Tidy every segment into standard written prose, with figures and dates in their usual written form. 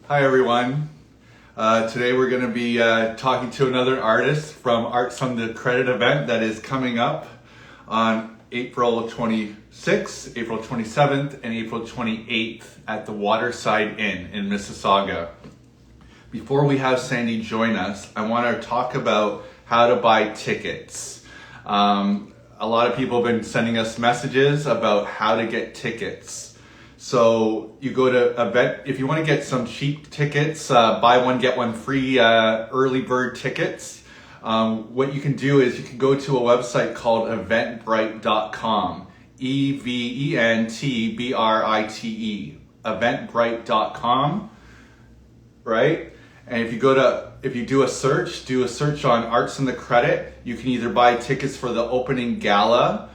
Hi everyone. Today we're going to be talking to another artist from Arts on the Credit event that is coming up on April 26th, April 27th, and April 28th at the Waterside Inn in Mississauga. Before we have Sandy join us, I want to talk about how to buy tickets. A lot of people have been sending us messages about how to get tickets. So you go to event, if you want to get some cheap tickets, buy one, get one free early bird tickets. What you can do is you can go to a website called eventbrite.com, EVENTBRITE, eventbrite.com, right? And if you do a search on Arts on the Credit, you can either buy tickets for the opening gala,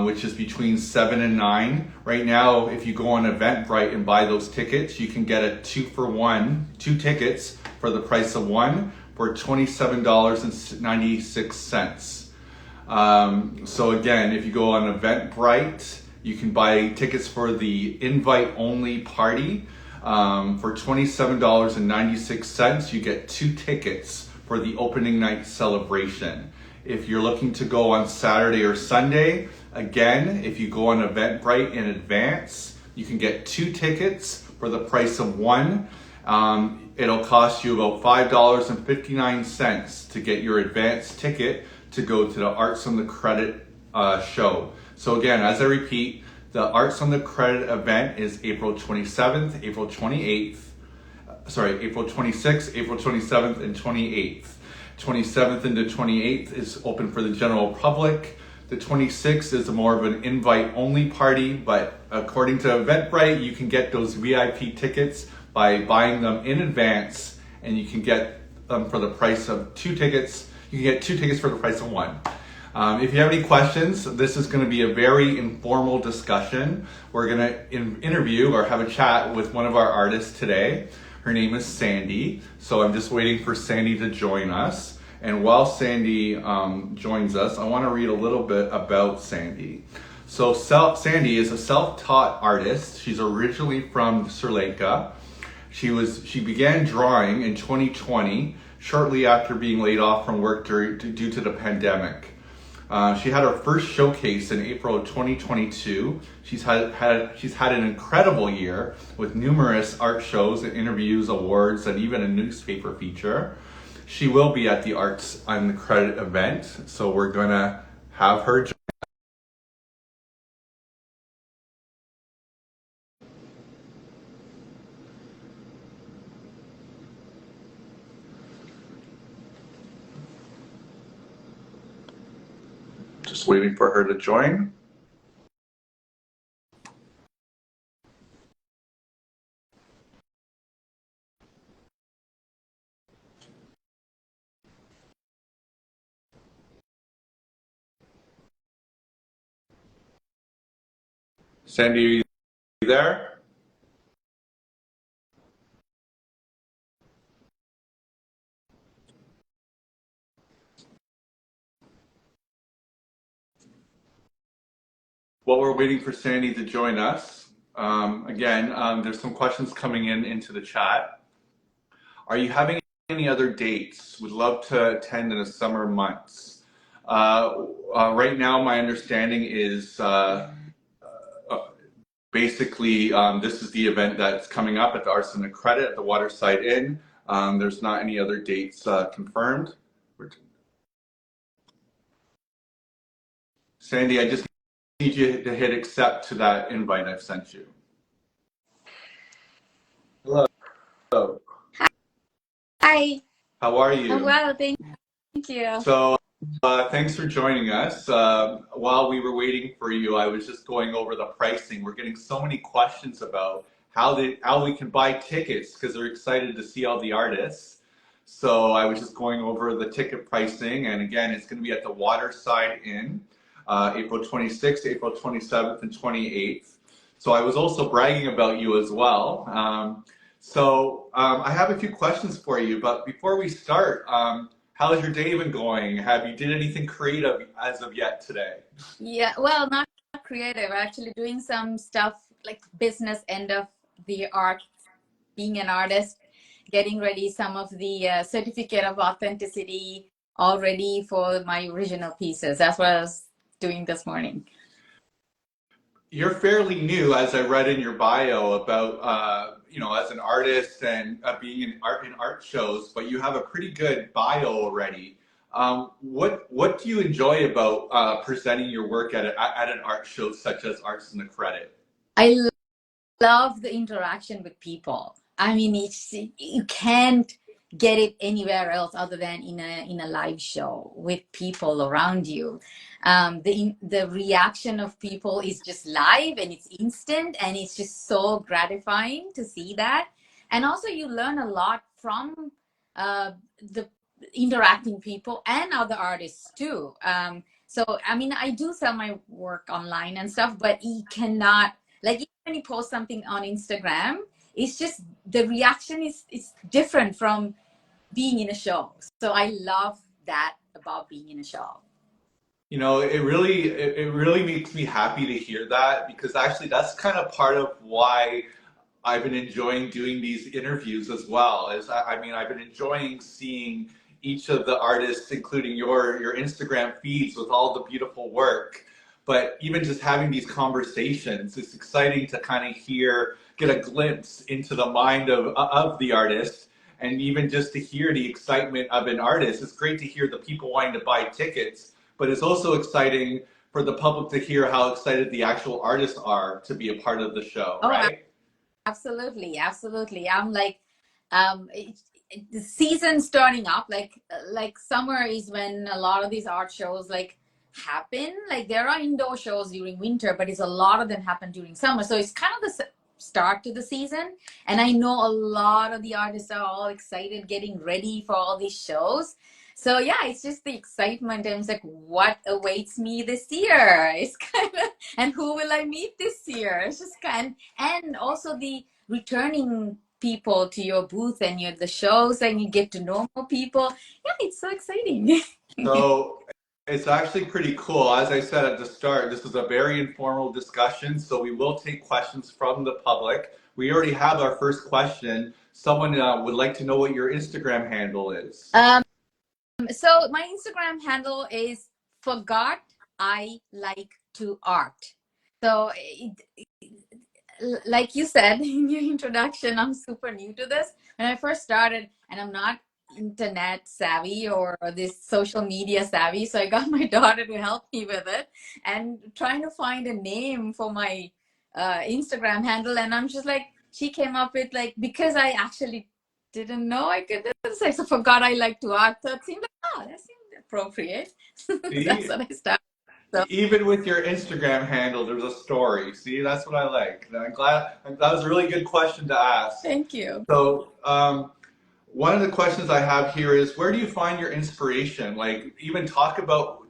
which is between 7 and 9. Right now, if you go on Eventbrite and buy those tickets, you can get a 2 tickets for the price of one for $27.96. So again, if you go on Eventbrite, you can buy tickets for the invite-only party for $27.96. You get 2 tickets for the opening night celebration. If you're looking to go on Saturday or Sunday, again, if you go on Eventbrite in advance, you can get 2 tickets for the price of one. It'll cost you about $5.59 to get your advance ticket to go to the Arts on the Credit show. So again, as I repeat, the Arts on the Credit event is April 27th, April 26th, April 27th, and 28th. 27th and the 28th is open for the general public. The 26th is more of an invite-only party, but according to Eventbrite, you can get those VIP tickets by buying them in advance, and you can get them for the price of 2 tickets. You can get 2 tickets for the price of one. If you have any questions, this is going to be a very informal discussion. We're going to interview or have a chat with one of our artists today. Her name is Sandy, so I'm just waiting for Sandy to join us. And while Sandy joins us, I want to read a little bit about Sandy. So Sandy is a self-taught artist. She's originally from Sri Lanka. She began drawing in 2020, shortly after being laid off from work due to the pandemic. She had her first showcase in April of 2022. She's had an incredible year with numerous art shows and interviews, awards, and even a newspaper feature. She will be at the Arts on the Credit event, so we're gonna have her join. Just waiting for her to join. Sandy, are you there? While we're waiting for Sandy to join us, there's some questions coming into the chat. Are you having any other dates? Would love to attend in the summer months. Right now, my understanding is basically this is the event that's coming up at the Arts and the Credit at the Waterside Inn. There's not any other dates confirmed. Sandy, I just need you to hit accept to that invite I've sent you. Hello. Hi. How are you? I'm well, thank you. So thanks for joining us. While we were waiting for you, I was just going over the pricing. We're getting so many questions about how we can buy tickets because they're excited to see all the artists. So I was just going over the ticket pricing, and again, it's going to be at the Waterside Inn, April 26th, April 27th, and 28th. So I was also bragging about you as well. I have a few questions for you, but before we start, how's your day been going? Have you did anything creative as of yet today? Yeah, well, not creative. Actually doing some stuff like business end of the art, being an artist. getting ready some of the certificate of authenticity all ready for my original pieces. That's what I was doing this morning. You're fairly new, as I read in your bio about as an artist and being in art shows, but you have a pretty good bio already. What do you enjoy about presenting your work at an art show such as Arts in the Credit? I love the interaction with people. I mean, you can't get it anywhere else other than in a live show with people around you. The reaction of people is just live and it's instant, and it's just so gratifying to see that. And also, you learn a lot from the interacting people and other artists too. So, I mean, I do sell my work online and stuff, but you cannot, like, even when you post something on Instagram, it's just the reaction is different from being in a show. So I love that about being in a show. It really makes me happy to hear that, because actually that's kind of part of why I've been enjoying doing these interviews as well. I mean, I've been enjoying seeing each of the artists, including your Instagram feeds with all the beautiful work. But even just having these conversations, it's exciting to kind of get a glimpse into the mind of the artist, and even just to hear the excitement of an artist. It's great to hear the people wanting to buy tickets, but it's also exciting for the public to hear how excited the actual artists are to be a part of the show, Oh, right? absolutely, absolutely. I'm like, the season starting up. Like summer is when a lot of these art shows like happen. Like there are indoor shows during winter, but it's a lot of them happen during summer. So it's kind of the start to the season. And I know a lot of the artists are all excited, getting ready for all these shows. So yeah, it's just the excitement, and it's like, what awaits me this year? It's kind of, and who will I meet this year? It's just kind, and also the returning people to your booth and the shows, and you get to know more people. Yeah, it's so exciting. So it's actually pretty cool. As I said at the start, this is a very informal discussion, so we will take questions from the public. We already have our first question. Someone would like to know what your Instagram handle is. So my Instagram handle is forgot I like to art. So like you said in your introduction, I'm super new to this. When I first started, and I'm not internet savvy or this social media savvy, so I got my daughter to help me with it and trying to find a name for my Instagram handle. And I'm just like, she came up with, like, because I actually didn't know I could do this, I forgot I like to art. So it seemed like, oh, that seemed appropriate. That's See, what I started. So even with your Instagram handle, there's a story. See, that's what I like. I'm glad. That was a really good question to ask. thank you. So, one of the questions I have here is, where do you find your inspiration? Like, even talk about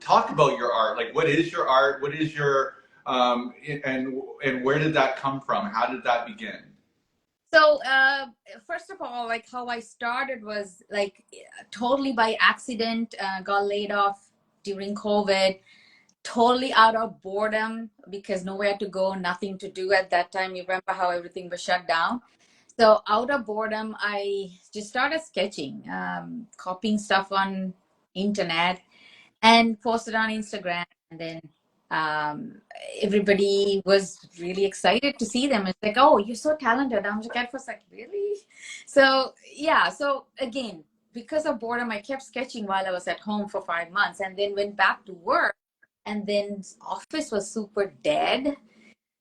your art. Like, what is your art? What is your and where did that come from? How did that begin? So, first of all, like how I started was like totally by accident, got laid off during COVID, totally out of boredom because nowhere to go, nothing to do at that time. You remember how everything was shut down. So out of boredom, I just started sketching, copying stuff on internet and posted on Instagram. And then um, everybody was really excited to see them. It's like, oh, you're so talented. I'm like, at first, like, really? So, yeah. So, again, because of boredom, I kept sketching while I was at home for 5 months, and then went back to work. And then office was super dead.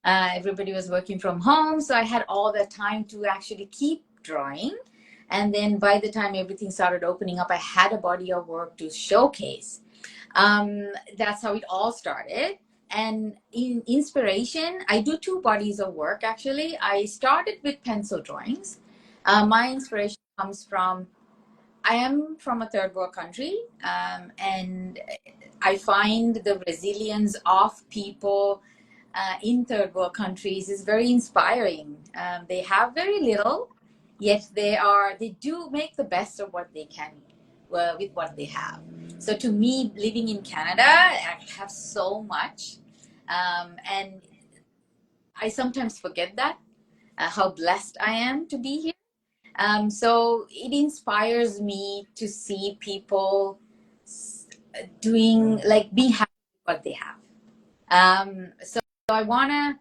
Everybody was working from home. So I had all the time to actually keep drawing. And then by the time everything started opening up, I had a body of work to showcase. That's how it all started. And in inspiration, I do two bodies of work actually. I started with pencil drawings. My inspiration comes from, I am from a third world country, and I find the resilience of people in third world countries is very inspiring. They have very little, yet they do make the best of what they can with what they have. So to me, living in Canada, I have so much, and I sometimes forget that how blessed I am to be here. So it inspires me to see people doing, like, be happy with what they have. So I wanna,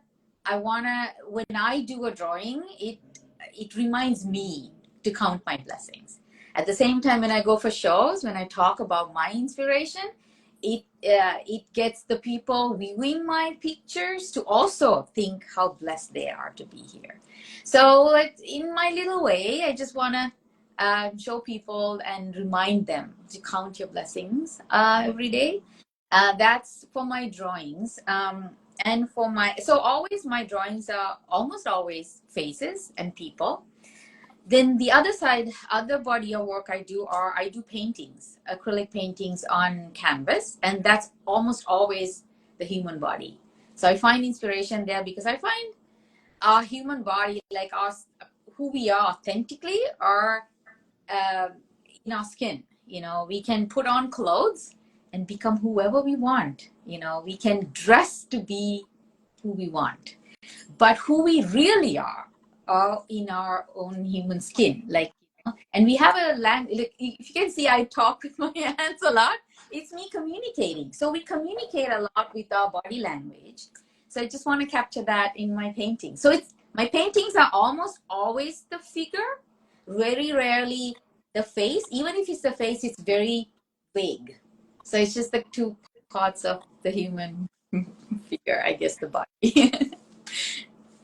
when I do a drawing, it reminds me to count my blessings. At the same time, when I go for shows, when I talk about my inspiration, it gets the people viewing my pictures to also think how blessed they are to be here. So, like, in my little way, I just wanna show people and remind them to count your blessings every day. That's for my drawings. And for my, so always my drawings are almost always faces and people. Then the other side, other body of work I do paintings, acrylic paintings on canvas, and that's almost always the human body. So I find inspiration there because I find our human body, like us, who we are authentically, are uh, in our skin. We can put on clothes and become whoever we want. We can dress to be who we want, but who we really are in our own human skin. And we have a language. Like, if you can see, I talk with my hands a lot. It's me communicating. So we communicate a lot with our body language. So I just want to capture that in my painting. So my paintings are almost always the figure, very rarely the face. Even if it's the face, it's very vague. So it's just the two parts of the human figure, I guess, the body.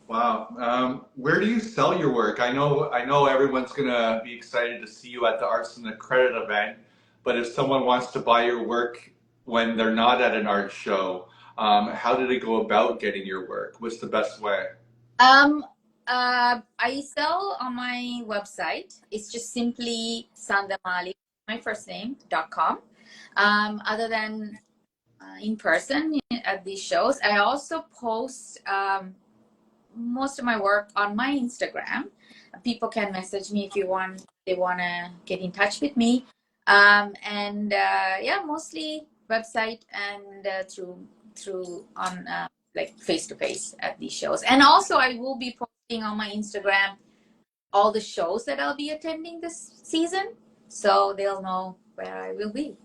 Wow. Where do you sell your work? I know everyone's gonna be excited to see you at the Arts and the Credit event, but if someone wants to buy your work when they're not at an art show, how do they go about getting your work? What's the best way? Um, I sell on my website. It's just simply Sandamali, my first name.com. Other than in person at these shows, I also post most of my work on my Instagram. People can message me if they want to get in touch with me. And yeah, mostly website and through on like face to face at these shows. And also, I will be posting on my Instagram all the shows that I'll be attending this season, so they'll know where I will be.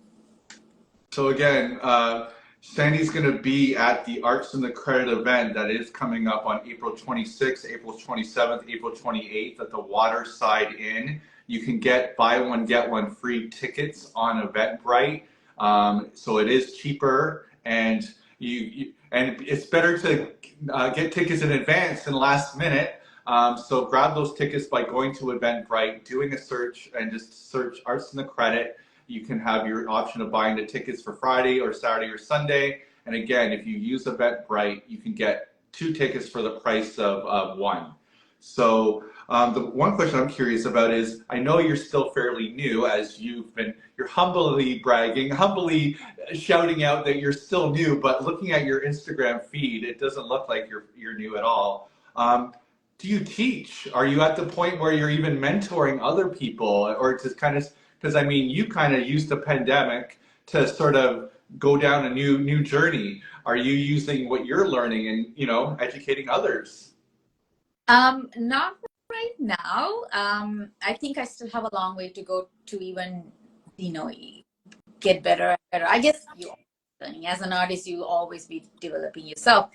So again, Sandy's going to be at the Arts and the Credit event that is coming up on April 26th, April 27th, April 28th at the Waterside Inn. You can get buy one, get one free tickets on Eventbrite. So it is cheaper, and and it's better to get tickets in advance than last minute. So grab those tickets by going to Eventbrite, doing a search, and just search Arts and the Credit. You can have your option of buying the tickets for Friday or Saturday or Sunday. And again, if you use Eventbrite, you can get 2 tickets for the price of 1. So the one question I'm curious about is, I know you're still fairly new, as you're humbly bragging, humbly shouting out that you're still new, but looking at your Instagram feed, it doesn't look like you're new at all. Do you teach? Are you at the point where you're even mentoring other people, or just kind of, because I mean, you kind of used the pandemic to sort of go down a new journey. Are you using what you're learning and educating others? Not right now. I think I still have a long way to go to even, get better and better. I guess as an artist, you'll always be developing yourself.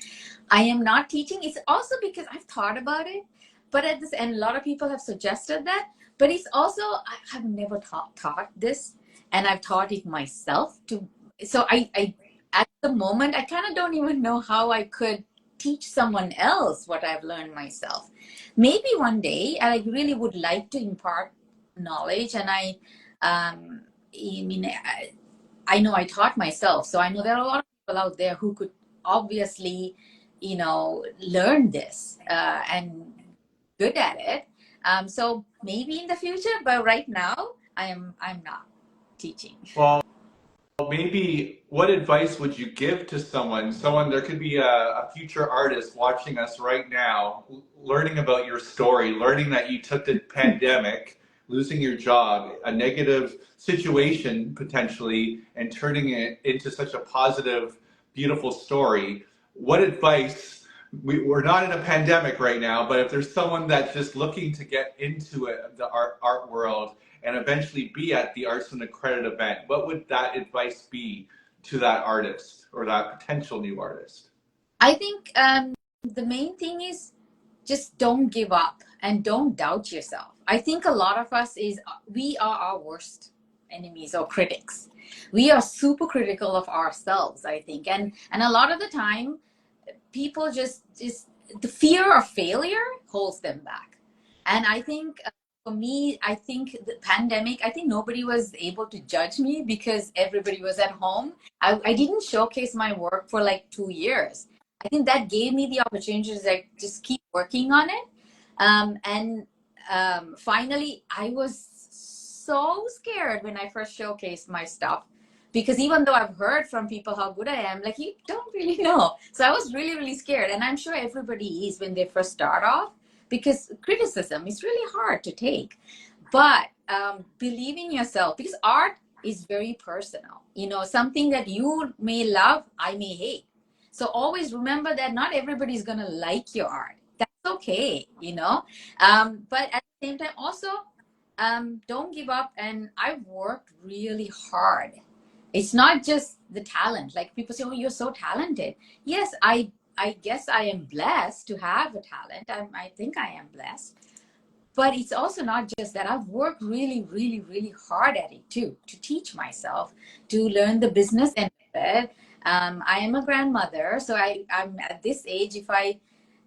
I am not teaching. It's also because I've thought about it, but at this, and a lot of people have suggested that, but it's also, I have never taught this, and I've taught it myself too. So I at the moment, I kind of don't even know how I could teach someone else what I've learned myself. Maybe one day I really would like to impart knowledge, and mean, I know I taught myself, so I know there are a lot of people out there who could obviously, learn this and good at it. So maybe in the future, but right now I'm not teaching. Well, maybe what advice would you give to someone, there could be a future artist watching us right now, learning about your story, learning that you took the pandemic, losing your job, a negative situation potentially, and turning it into such a positive, beautiful story. What advice we're not in a pandemic right now, but if there's someone that's just looking to get into it, the art world and eventually be at the Arts and the Credit event, what would that advice be to that artist or that potential new artist? I think the main thing is just don't give up and don't doubt yourself. I think a lot of us is we are our worst enemies or critics. We are super critical of ourselves, I think. And a lot of the time people just the fear of failure holds them back. And I think for me, I think the pandemic, I think nobody was able to judge me because everybody was at home. I didn't showcase my work for like 2 years. I think that gave me the opportunity to like just keep working on it. And finally, I was so scared when I first showcased my stuff because even though I've heard from people how good I am, like you don't really know. So I was really, really scared. And I'm sure everybody is when they first start off because criticism is really hard to take. But believe in yourself because art is very personal. You know, something that you may love, I may hate. So always remember that not everybody's going to like your art. That's okay, you know. But at the same time, also, don't give up. And I've worked really hard. It's not just the talent. Like people say, oh, you're so talented. Yes, I guess I am blessed to have a talent. I think I am blessed. But it's also not just that. I've worked really, really, really hard at it too, to teach myself, to learn the business end of it. I am a grandmother, so I'm at this age.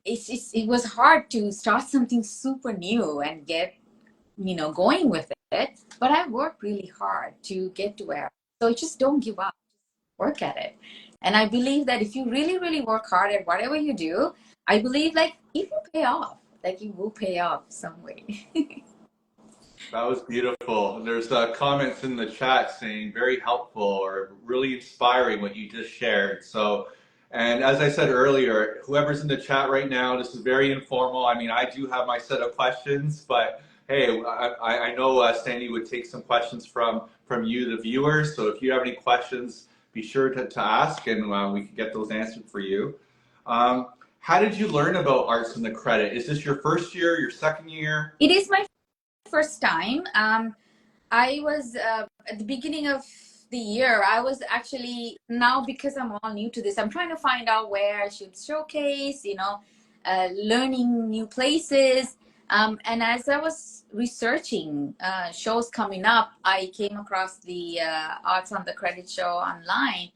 It was hard to start something super new and get, going with it. But I worked really hard to get to where. So just don't give up. Work at it. And I believe that if you really, really work hard at whatever you do, I believe like it will pay off. Like it will pay off some way. That was beautiful. There's comments in the chat saying very helpful or really inspiring what you just shared. So, and as I said earlier, whoever's in the chat right now, this is very informal. I mean, I do have my set of questions, but hey, I know Sandy would take some questions from you, the viewers. So if you have any questions, be sure to ask, and we can get those answered for you. How did you learn about Arts and the Credit? Is this your first year, your second year? It is my first time. I was at the beginning of the year. I was actually now because I'm all new to this. I'm trying to find out where I should showcase. Learning new places. And as I was researching shows coming up, I came across the Arts on the Credit show online,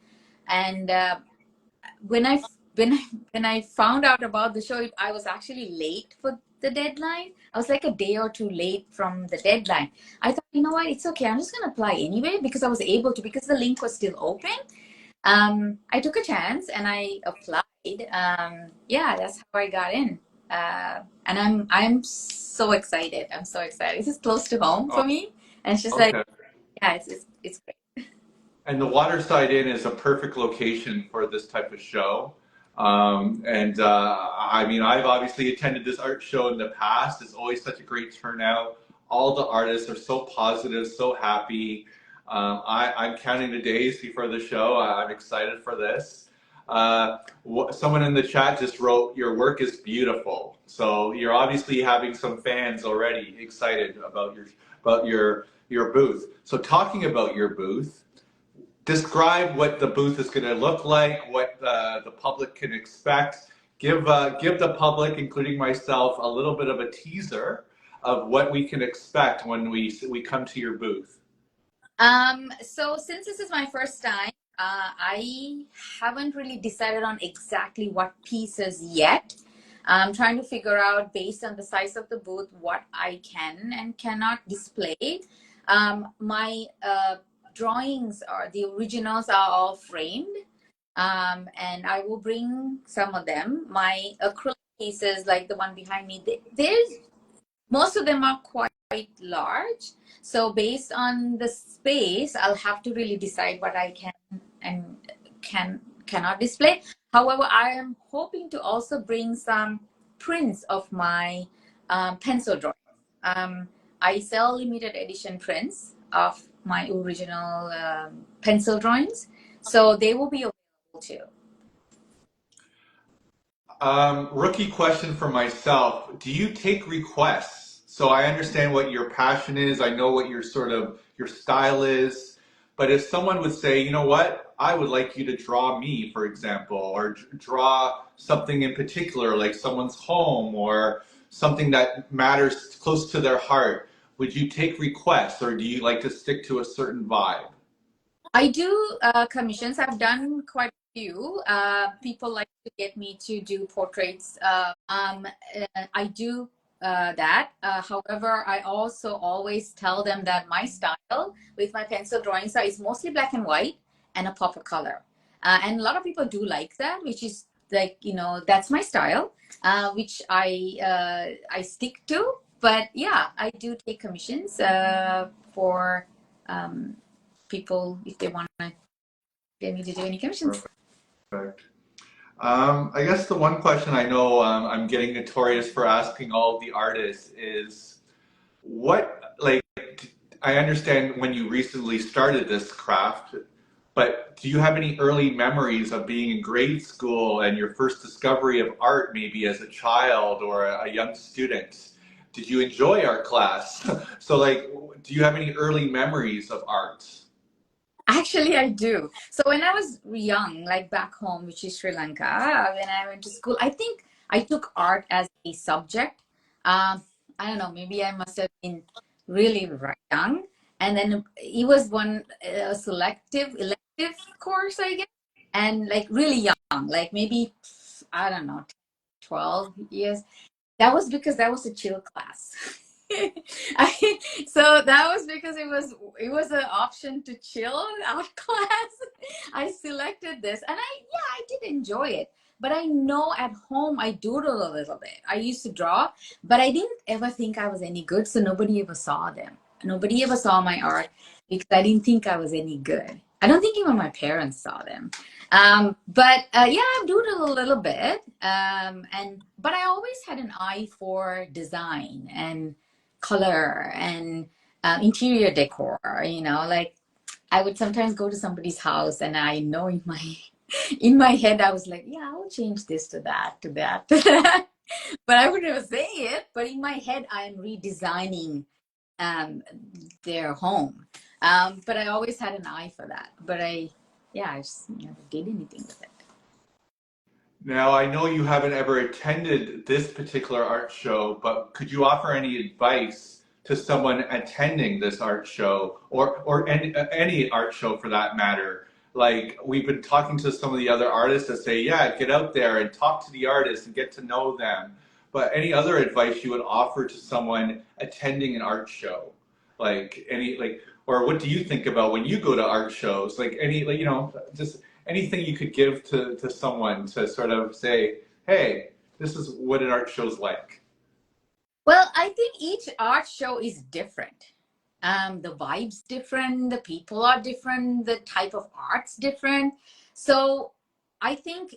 and when I when I found out about the show, I was actually late for the deadline. I was like a day or two late from the deadline. I thought, you know what, it's okay. I'm just gonna apply anyway because I was able to because the link was still open. I took a chance and I applied. Yeah, that's how I got in. And I'm so excited. I'm so excited. This is close to home for me, and it's just like, Okay. yeah, it's great. And the Waterside Inn is a perfect location for this type of show. I mean, I've obviously attended this art show in the past. It's always such a great turnout. All the artists are so positive, so happy. I'm counting the days before the show. I'm excited for this. Someone in the chat just wrote, "Your work is beautiful." So you're obviously having some fans already excited about your booth. So talking about your booth, describe what the booth is going to look like, what the public can expect. Give the public, including myself, a little bit of a teaser of what we can expect when we come to your booth. So since this is my first time, I haven't really decided on exactly what pieces yet. I'm trying to figure out based on the size of the booth what I can and cannot display. My drawings are the originals are all framed, and I will bring some of them. My acrylic pieces, like the one behind me, there's most of them are quite large. So based on the space, I'll have to really decide what I can and cannot display. However, I am hoping to also bring some prints of my pencil drawings. I sell limited edition prints of my original pencil drawings, so they will be available too. Rookie question for myself. Do you take requests? So I understand what your passion is. I know what your sort of your style is. But if someone would say, you know what, I would like you to draw me, for example, or draw something in particular, like someone's home or something that matters close to their heart, would you take requests or do you like to stick to a certain vibe? I do commissions. I've done quite a few. People like to get me to do portraits. I do that. However, I also always tell them that my style with my pencil drawings is mostly black and white and a pop of color. And a lot of people do like that, which is like, that's my style, which I stick to. But yeah, I do take commissions for people if they want to get me to do any commissions. Perfect. I guess the one question I know I'm getting notorious for asking all of the artists is what, like, I understand when you recently started this craft, but do you have any early memories of being in grade school and your first discovery of art, maybe as a child or a young student? Did you enjoy art class? So, like, do you have any early memories of art? Actually, I do. So when I was young, like back home, which is Sri Lanka, when I went to school, I think I took art as a subject. I don't know, maybe I must have been really young. And then it was one selective elective course, I guess. And like really young, like maybe, I don't know, 12 years. That was because that was a chill class. So that was because it was an option to chill out class. I selected this, and I did enjoy it. But I know at home I doodle a little bit. I used to draw, but I didn't ever think I was any good, so nobody ever saw them. Nobody ever saw my art because I didn't think I was any good. I don't think even my parents saw them. But yeah, I've doodled a little bit, but I always had an eye for design and color and interior decor. Like I would sometimes go to somebody's house, and I know in my head I was like, yeah, I will change this to that, to that, to that. But I would never say it. But in my head, I'm redesigning um, their home. But I always had an eye for that. But I just never did anything with it. Now, I know you haven't ever attended this particular art show, but could you offer any advice to someone attending this art show or any art show for that matter? Like, we've been talking to some of the other artists that say, yeah, get out there and talk to the artists and get to know them. But any other advice you would offer to someone attending an art show? Or what do you think about when you go to art shows? Just anything you could give to someone to sort of say, hey, this is what an art show's like. Well, I think each art show is different. The vibe's different, the people are different, the type of art's different. So I think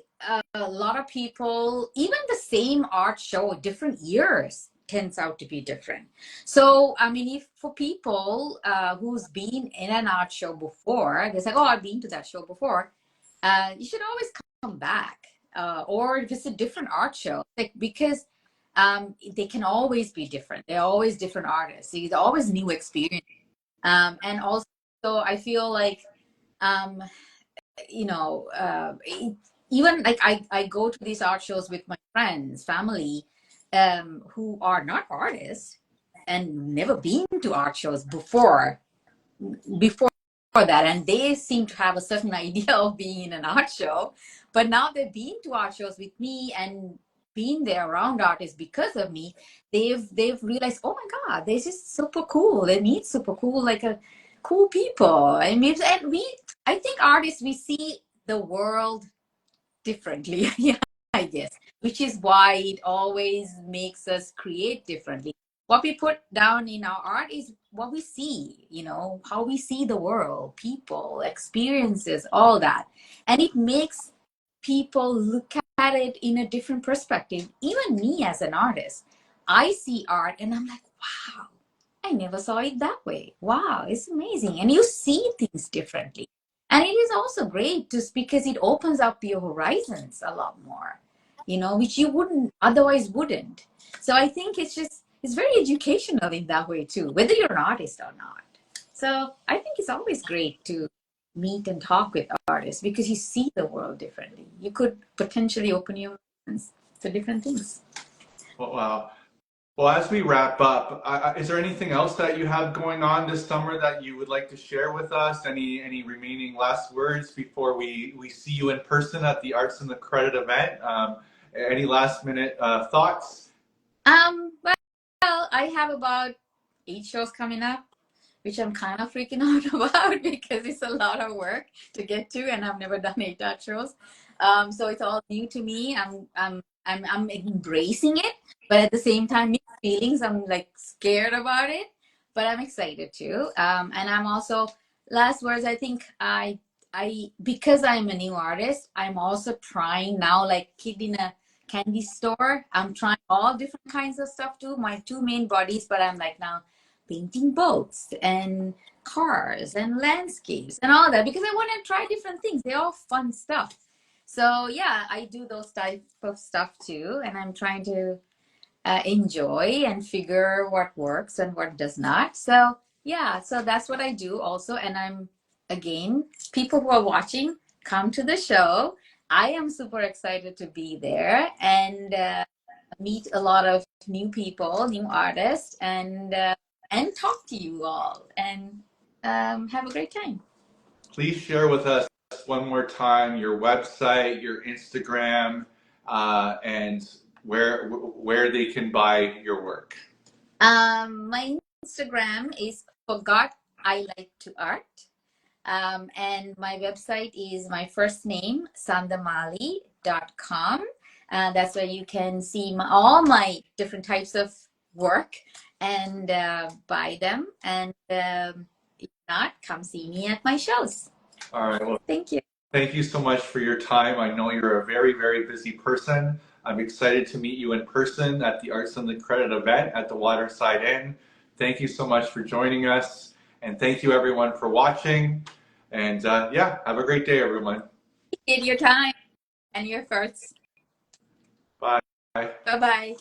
a lot of people, even the same art show, different years turns out to be different. So, I mean, if for people who's been in an art show before, they say, oh, I've been to that show before, you should always come back or visit different art shows, like, because they can always be different. They're always different artists. There's always new experience. And also, I feel like, um, you know, uh, it- even like I go to these art shows with my friends, family, who are not artists and never been to art shows before that, and they seem to have a certain idea of being in an art show, but now they've been to art shows with me and being there around artists because of me. They've realized, oh my god, this is super cool. They meet super cool, like a cool people. I mean, and I think artists, we see the world differently. Yeah, I guess, which is why it always makes us create differently. What we put down in our art is what we see, how we see the world, people, experiences, all that. And it makes people look at it in a different perspective. Even me as an artist, I see art and I'm like, wow, I never saw it that way. Wow, it's amazing. And you see things differently. And it is also great just because it opens up your horizons a lot more. which you wouldn't otherwise wouldn't. So I think it's very educational in that way too, whether you're an artist or not. So I think it's always great to meet and talk with artists because you see the world differently. You could potentially open your minds to different things. Well, wow. Well, as we wrap up, is there anything else that you have going on this summer that you would like to share with us? Any remaining last words before we see you in person at the Arts and the Credit event? Any last minute thoughts? Well, I have about 8 shows coming up, which I'm kind of freaking out about because it's a lot of work to get to, and I've never done 8 art shows. So it's all new to me. I'm embracing it, but at the same time, mixed feelings. I'm like scared about it, but I'm excited too. And I'm also last words. I think I because I'm a new artist, I'm also trying now, like kid in a candy store. I'm trying all different kinds of stuff too. My two main bodies, but I'm like now painting boats and cars and landscapes and all that because I want to try different things. They're all fun stuff. So yeah, I do those type of stuff too, and I'm trying to enjoy and figure what works and what does not. So yeah, so that's what I do also. And I'm again, people who are watching, come to the show. I am super excited to be there and meet a lot of new people, new artists, and talk to you all and have a great time. Please share with us one more time your website, your Instagram, and where they can buy your work. My Instagram is Forgot I Like to Art. And my website is my first name, Sandamali.com. That's where you can see all my different types of work and buy them. And if not, come see me at my shows. All right. Well, thank you. Thank you so much for your time. I know you're a very, very busy person. I'm excited to meet you in person at the Arts and the Credit event at the Waterside Inn. Thank you so much for joining us. And thank you everyone for watching. And yeah, have a great day, everyone. Appreciate your time and your efforts. Bye. Bye-bye.